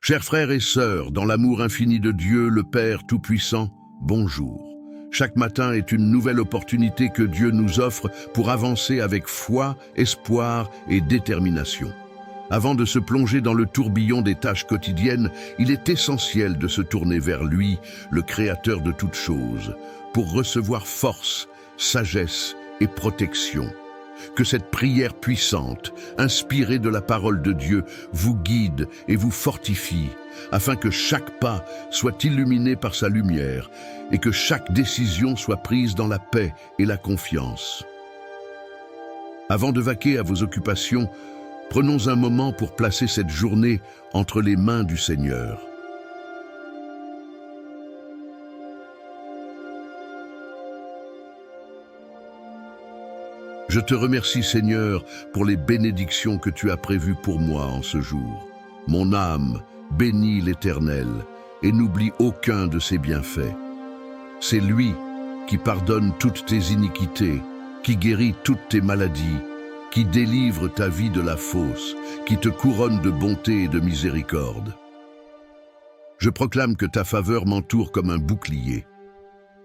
Chers frères et sœurs, dans l'amour infini de Dieu, le Père Tout-Puissant, bonjour. Chaque matin est une nouvelle opportunité que Dieu nous offre pour avancer avec foi, espoir et détermination. Avant de se plonger dans le tourbillon des tâches quotidiennes, il est essentiel de se tourner vers lui, le Créateur de toutes choses, pour recevoir force, sagesse et protection. Que cette prière puissante, inspirée de la parole de Dieu, vous guide et vous fortifie, afin que chaque pas soit illuminé par sa lumière et que chaque décision soit prise dans la paix et la confiance. Avant de vaquer à vos occupations, prenons un moment pour placer cette journée entre les mains du Seigneur. Je te remercie, Seigneur, pour les bénédictions que tu as prévues pour moi en ce jour. Mon âme bénit l'Éternel et n'oublie aucun de ses bienfaits. C'est lui qui pardonne toutes tes iniquités, qui guérit toutes tes maladies, qui délivre ta vie de la fausse, qui te couronne de bonté et de miséricorde. Je proclame que ta faveur m'entoure comme un bouclier.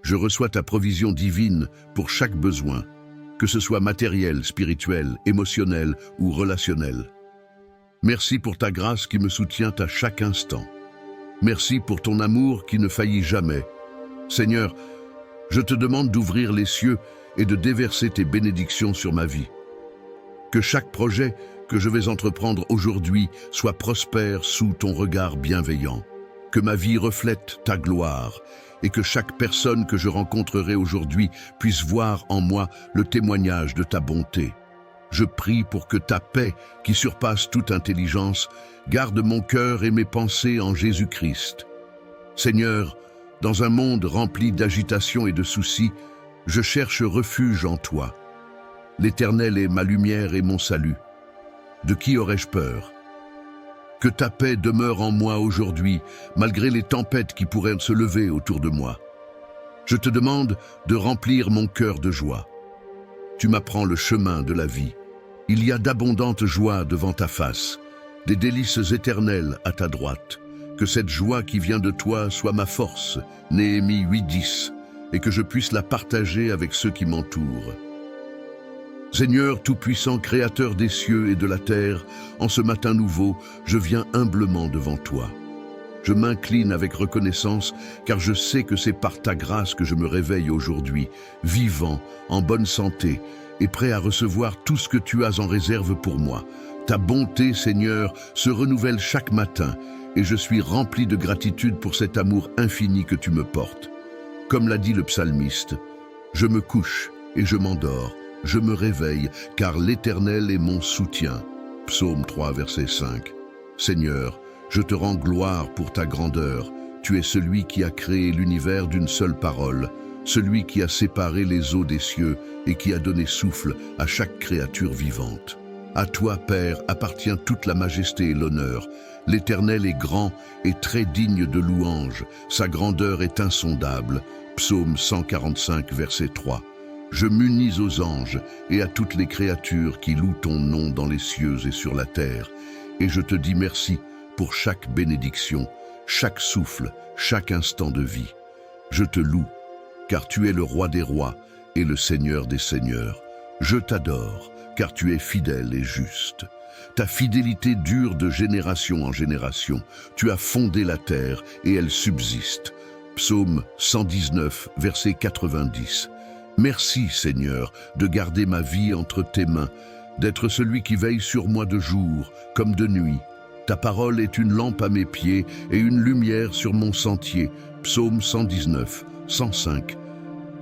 Je reçois ta provision divine pour chaque besoin, que ce soit matériel, spirituel, émotionnel ou relationnel. Merci pour ta grâce qui me soutient à chaque instant. Merci pour ton amour qui ne faillit jamais. Seigneur, je te demande d'ouvrir les cieux et de déverser tes bénédictions sur ma vie. Que chaque projet que je vais entreprendre aujourd'hui soit prospère sous ton regard bienveillant. Que ma vie reflète ta gloire et que chaque personne que je rencontrerai aujourd'hui puisse voir en moi le témoignage de ta bonté. Je prie pour que ta paix, qui surpasse toute intelligence, garde mon cœur et mes pensées en Jésus-Christ. Seigneur, dans un monde rempli d'agitation et de soucis, je cherche refuge en toi. L'Éternel est ma lumière et mon salut. De qui aurais-je peur ? Que ta paix demeure en moi aujourd'hui, malgré les tempêtes qui pourraient se lever autour de moi. Je te demande de remplir mon cœur de joie. Tu m'apprends le chemin de la vie. Il y a d'abondantes joies devant ta face, des délices éternelles à ta droite. Que cette joie qui vient de toi soit ma force, Néhémie 8:10, et que je puisse la partager avec ceux qui m'entourent. Seigneur tout-puissant, créateur des cieux et de la terre, en ce matin nouveau, je viens humblement devant toi. Je m'incline avec reconnaissance, car je sais que c'est par ta grâce que je me réveille aujourd'hui, vivant, en bonne santé, et prêt à recevoir tout ce que tu as en réserve pour moi. Ta bonté, Seigneur, se renouvelle chaque matin, et je suis rempli de gratitude pour cet amour infini que tu me portes. Comme l'a dit le psalmiste, « Je me couche et je m'endors, je me réveille, car l'Éternel est mon soutien. » Psaume 3, verset 5. Seigneur, je te rends gloire pour ta grandeur. Tu es celui qui a créé l'univers d'une seule parole, celui qui a séparé les eaux des cieux et qui a donné souffle à chaque créature vivante. À toi, Père, appartient toute la majesté et l'honneur. L'Éternel est grand et très digne de louange. Sa grandeur est insondable. Psaume 145, verset 3. Je m'unis aux anges et à toutes les créatures qui louent ton nom dans les cieux et sur la terre. Et je te dis merci pour chaque bénédiction, chaque souffle, chaque instant de vie. Je te loue, car tu es le roi des rois et le Seigneur des seigneurs. Je t'adore, car tu es fidèle et juste. Ta fidélité dure de génération en génération. Tu as fondé la terre et elle subsiste. Psaume 119, verset 90. Merci, Seigneur, de garder ma vie entre tes mains, d'être celui qui veille sur moi de jour comme de nuit. Ta parole est une lampe à mes pieds et une lumière sur mon sentier. Psaume 119, 105.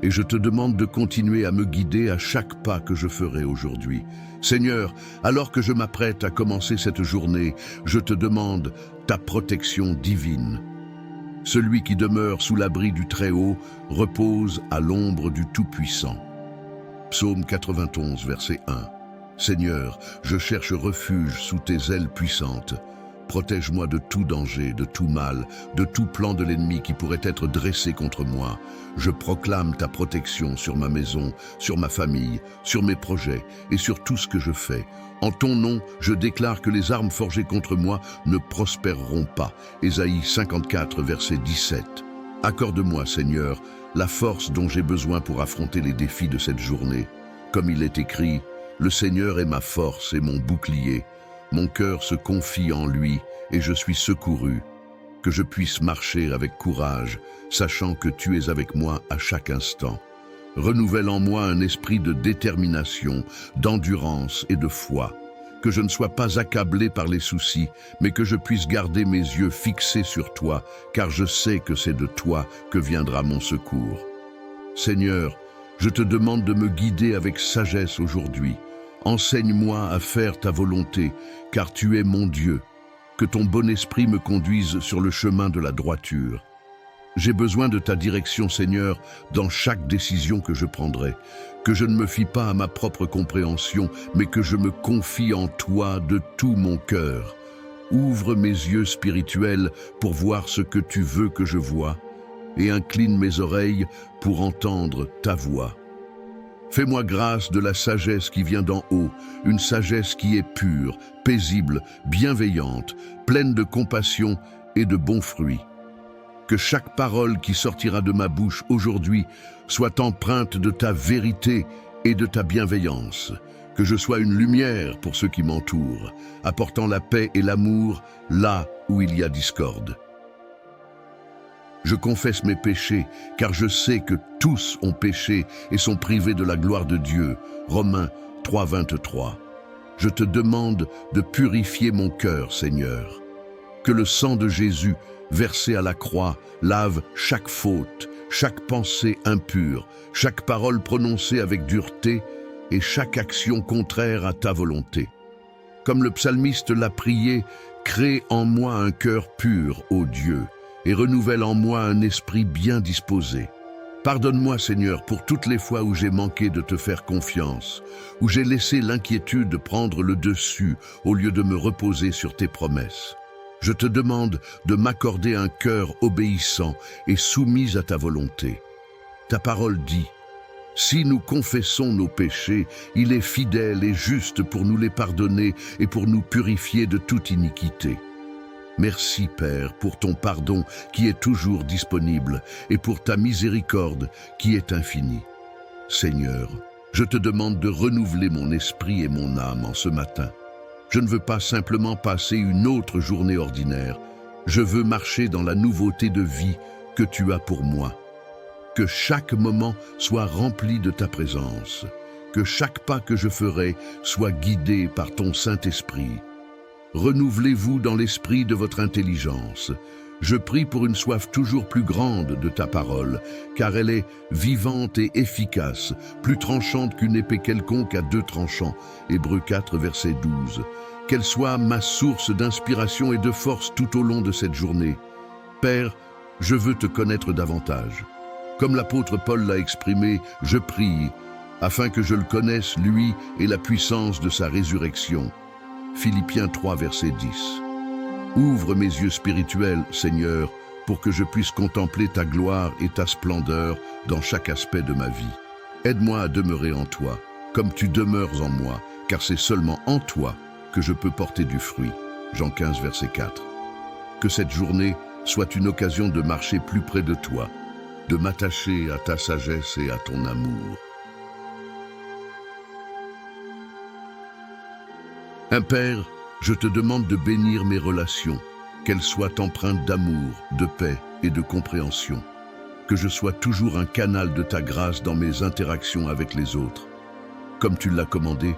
Et je te demande de continuer à me guider à chaque pas que je ferai aujourd'hui. Seigneur, alors que je m'apprête à commencer cette journée, je te demande ta protection divine. Celui qui demeure sous l'abri du Très-Haut repose à l'ombre du Tout-Puissant. Psaume 91, verset 1. Seigneur, je cherche refuge sous tes ailes puissantes. protège-moi de tout danger, de tout mal, de tout plan de l'ennemi qui pourrait être dressé contre moi. Je proclame ta protection sur ma maison, sur ma famille, sur mes projets et sur tout ce que je fais. En ton nom, je déclare que les armes forgées contre moi ne prospéreront pas. Ésaïe 54, verset 17. Accorde-moi, Seigneur, la force dont j'ai besoin pour affronter les défis de cette journée. Comme il est écrit, le Seigneur est ma force et mon bouclier. Mon cœur se confie en lui et je suis secouru. Que je puisse marcher avec courage, sachant que tu es avec moi à chaque instant. Renouvelle en moi un esprit de détermination, d'endurance et de foi. Que je ne sois pas accablé par les soucis, mais que je puisse garder mes yeux fixés sur toi, car je sais que c'est de toi que viendra mon secours. Seigneur, je te demande de me guider avec sagesse aujourd'hui. Enseigne-moi à faire ta volonté, car tu es mon Dieu. Que ton bon esprit me conduise sur le chemin de la droiture. J'ai besoin de ta direction, Seigneur, dans chaque décision que je prendrai. Que je ne me fie pas à ma propre compréhension, mais que je me confie en toi de tout mon cœur. Ouvre mes yeux spirituels pour voir ce que tu veux que je voie, et incline mes oreilles pour entendre ta voix. Fais-moi grâce de la sagesse qui vient d'en haut, une sagesse qui est pure, paisible, bienveillante, pleine de compassion et de bons fruits. Que chaque parole qui sortira de ma bouche aujourd'hui soit empreinte de ta vérité et de ta bienveillance. Que je sois une lumière pour ceux qui m'entourent, apportant la paix et l'amour là où il y a discorde. Je confesse mes péchés, car je sais que tous ont péché et sont privés de la gloire de Dieu. Romains 3, 23. Je te demande de purifier mon cœur, Seigneur. Que le sang de Jésus, versé à la croix, lave chaque faute, chaque pensée impure, chaque parole prononcée avec dureté et chaque action contraire à ta volonté. Comme le psalmiste l'a prié, crée en moi un cœur pur, ô Dieu, et renouvelle en moi un esprit bien disposé. Pardonne-moi, Seigneur, pour toutes les fois où j'ai manqué de te faire confiance, où j'ai laissé l'inquiétude prendre le dessus au lieu de me reposer sur tes promesses. Je te demande de m'accorder un cœur obéissant et soumis à ta volonté. Ta parole dit: si nous confessons nos péchés, il est fidèle et juste pour nous les pardonner et pour nous purifier de toute iniquité. Merci, Père, pour ton pardon qui est toujours disponible et pour ta miséricorde qui est infinie. Seigneur, je te demande de renouveler mon esprit et mon âme en ce matin. Je ne veux pas simplement passer une autre journée ordinaire. Je veux marcher dans la nouveauté de vie que tu as pour moi. Que chaque moment soit rempli de ta présence. Que chaque pas que je ferai soit guidé par ton Saint-Esprit. Renouvelez-vous dans l'esprit de votre intelligence. Je prie pour une soif toujours plus grande de ta parole, car elle est vivante et efficace, plus tranchante qu'une épée quelconque à deux tranchants. Hébreux 4, verset 12. Qu'elle soit ma source d'inspiration et de force tout au long de cette journée. Père, je veux te connaître davantage. Comme l'apôtre Paul l'a exprimé, je prie, afin que je le connaisse, lui, et la puissance de sa résurrection. Philippiens 3, verset 10. Ouvre mes yeux spirituels, Seigneur, pour que je puisse contempler ta gloire et ta splendeur dans chaque aspect de ma vie. Aide-moi à demeurer en toi, comme tu demeures en moi, car c'est seulement en toi que je peux porter du fruit. Jean 15, verset 4. Que cette journée soit une occasion de marcher plus près de toi, de m'attacher à ta sagesse et à ton amour. Père, je te demande de bénir mes relations, qu'elles soient empreintes d'amour, de paix et de compréhension. Que je sois toujours un canal de ta grâce dans mes interactions avec les autres. Comme tu l'as commandé,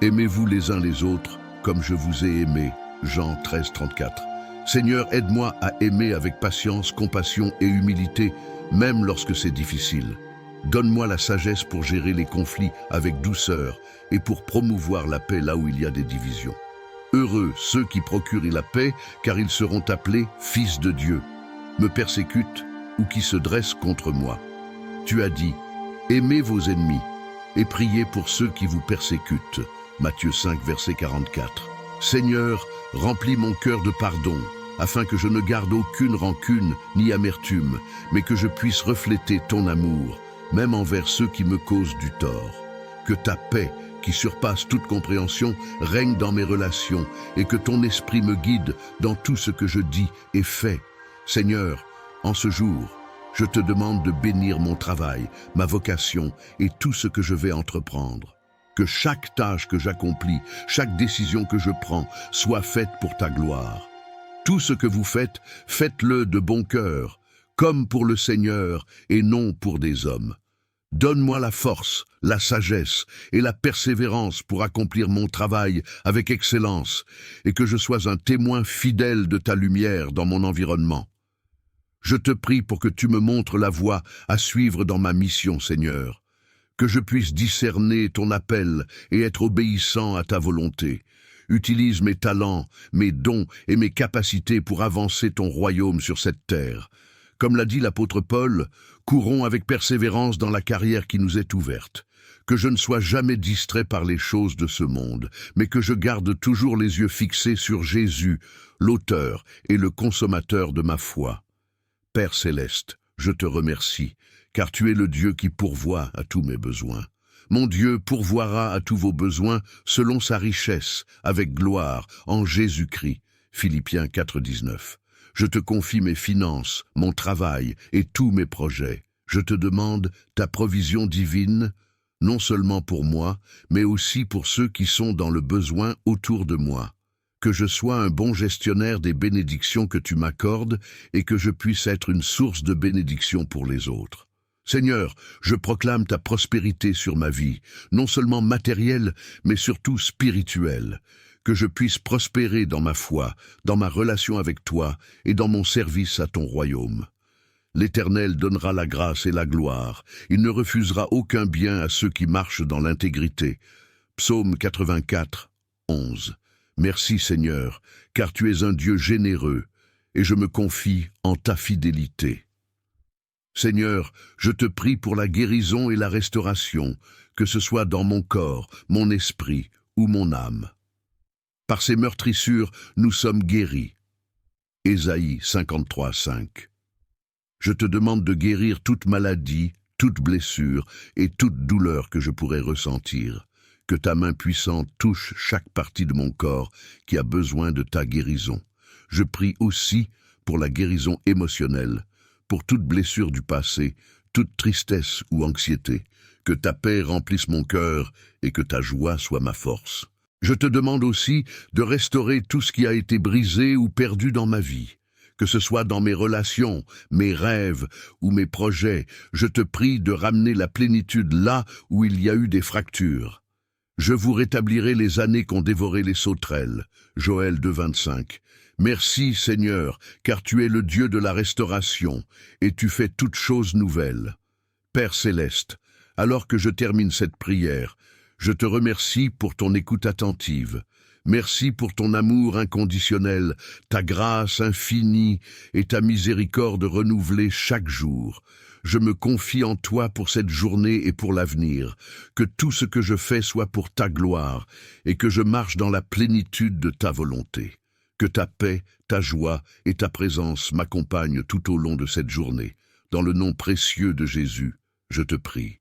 aimez-vous les uns les autres comme je vous ai aimé. Jean 13, 34. Seigneur, aide-moi à aimer avec patience, compassion et humilité, même lorsque c'est difficile. Donne-moi la sagesse pour gérer les conflits avec douceur et pour promouvoir la paix là où il y a des divisions. Heureux ceux qui procurent la paix, car ils seront appelés fils de Dieu. Me persécutent ou qui se dressent contre moi. Tu as dit, aimez vos ennemis et priez pour ceux qui vous persécutent. Matthieu 5, verset 44. Seigneur, Remplis mon cœur de pardon, afin que je ne garde aucune rancune ni amertume, mais que je puisse refléter ton amour, même envers ceux qui me causent du tort. Que ta paix, qui surpasse toute compréhension, règne dans mes relations, et que ton esprit me guide dans tout ce que je dis et fais. Seigneur, en ce jour, je te demande de bénir mon travail, ma vocation et tout ce que je vais entreprendre. Que chaque tâche que j'accomplis, chaque décision que je prends, soit faite pour ta gloire. Tout ce que vous faites, faites-le de bon cœur, comme pour le Seigneur et non pour des hommes. Donne-moi la force, la sagesse et la persévérance pour accomplir mon travail avec excellence et que je sois un témoin fidèle de ta lumière dans mon environnement. Je te prie pour que tu me montres la voie à suivre dans ma mission, Seigneur, que je puisse discerner ton appel et être obéissant à ta volonté. Utilise mes talents, mes dons et mes capacités pour avancer ton royaume sur cette terre. Comme l'a dit l'apôtre Paul, courons avec persévérance dans la carrière qui nous est ouverte. Que je ne sois jamais distrait par les choses de ce monde, mais que je garde toujours les yeux fixés sur Jésus, l'auteur et le consommateur de ma foi. Père céleste, je te remercie, car tu es le Dieu qui pourvoit à tous mes besoins. Mon Dieu pourvoira à tous vos besoins selon sa richesse, avec gloire, en Jésus-Christ. Philippiens 4,19. Je te confie mes finances, mon travail et tous mes projets. Je te demande ta provision divine, non seulement pour moi, mais aussi pour ceux qui sont dans le besoin autour de moi. Que je sois un bon gestionnaire des bénédictions que tu m'accordes et que je puisse être une source de bénédiction pour les autres. Seigneur, je proclame ta prospérité sur ma vie, non seulement matérielle, mais surtout spirituelle. Que je puisse prospérer dans ma foi, dans ma relation avec toi et dans mon service à ton royaume. L'Éternel donnera la grâce et la gloire. Il ne refusera aucun bien à ceux qui marchent dans l'intégrité. Psaume 84, 11. Merci Seigneur, car tu es un Dieu généreux, et je me confie en ta fidélité. Seigneur, je te prie pour la guérison et la restauration, que ce soit dans mon corps, mon esprit ou mon âme. Par ces meurtrissures, nous sommes guéris. Ésaïe 53, 5. Je te demande de guérir toute maladie, toute blessure et toute douleur que je pourrais ressentir. Que ta main puissante touche chaque partie de mon corps qui a besoin de ta guérison. Je prie aussi pour la guérison émotionnelle, pour toute blessure du passé, toute tristesse ou anxiété. Que ta paix remplisse mon cœur et que ta joie soit ma force. Je te demande aussi de restaurer tout ce qui a été brisé ou perdu dans ma vie. Que ce soit dans mes relations, mes rêves ou mes projets, je te prie de ramener la plénitude là où il y a eu des fractures. Je vous rétablirai les années qu'ont dévoré les sauterelles. Joël 2,25. Merci Seigneur, car tu es le Dieu de la restauration, et tu fais toutes choses nouvelles. Père céleste, alors que je termine cette prière, je te remercie pour ton écoute attentive. Merci pour ton amour inconditionnel, ta grâce infinie et ta miséricorde renouvelée chaque jour. Je me confie en toi pour cette journée et pour l'avenir. Que tout ce que je fais soit pour ta gloire et que je marche dans la plénitude de ta volonté. Que ta paix, ta joie et ta présence m'accompagnent tout au long de cette journée. Dans le nom précieux de Jésus, je te prie.